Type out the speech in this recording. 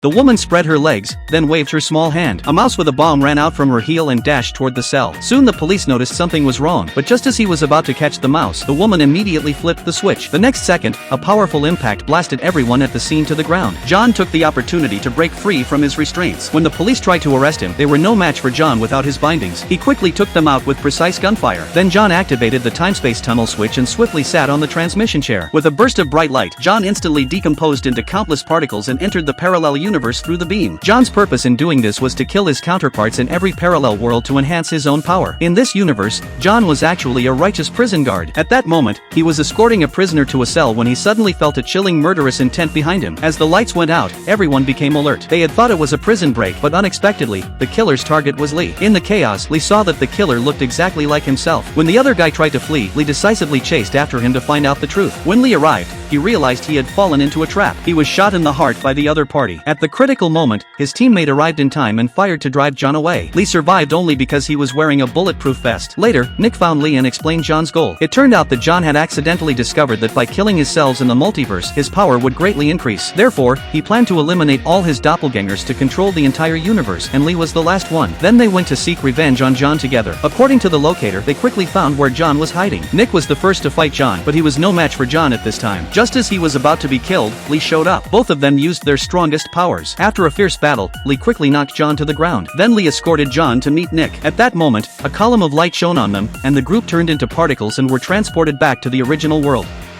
The woman spread her legs, then waved her small hand. A mouse with a bomb ran out from her heel and dashed toward the cell. Soon the police noticed something was wrong, but just as he was about to catch the mouse, the woman immediately flipped the switch. The next second, a powerful impact blasted everyone at the scene to the ground. John took the opportunity to break free from his restraints. When the police tried to arrest him, they were no match for John without his bindings. He quickly took them out with precise gunfire. Then John activated the time-space tunnel switch and swiftly sat on the transmission chair. With a burst of bright light, John instantly decomposed into countless particles and entered the parallel universe through the beam. John's purpose in doing this was to kill his counterparts in every parallel world to enhance his own power. In this universe, John was actually a righteous prison guard. At that moment, he was escorting a prisoner to a cell when he suddenly felt a chilling murderous intent behind him. As the lights went out, everyone became alert. They had thought it was a prison break, but unexpectedly, the killer's target was Lee. In the chaos, Lee saw that the killer looked exactly like himself. When the other guy tried to flee, Lee decisively chased after him to find out the truth. When Lee arrived, he realized he had fallen into a trap. He was shot in the heart by the other party. At the critical moment, his teammate arrived in time and fired to drive John away. Lee survived only because he was wearing a bulletproof vest. Later, Nick found Lee and explained John's goal. It turned out that John had accidentally discovered that by killing his selves in the multiverse, his power would greatly increase. Therefore, he planned to eliminate all his doppelgangers to control the entire universe, and Lee was the last one. Then they went to seek revenge on John together. According to the locator, they quickly found where John was hiding. Nick was the first to fight John, but he was no match for John at this time. Just as he was about to be killed, Lee showed up. Both of them used their strongest powers. After a fierce battle, Lee quickly knocked John to the ground. Then Lee escorted John to meet Nick. At that moment, a column of light shone on them, and the group turned into particles and were transported back to the original world.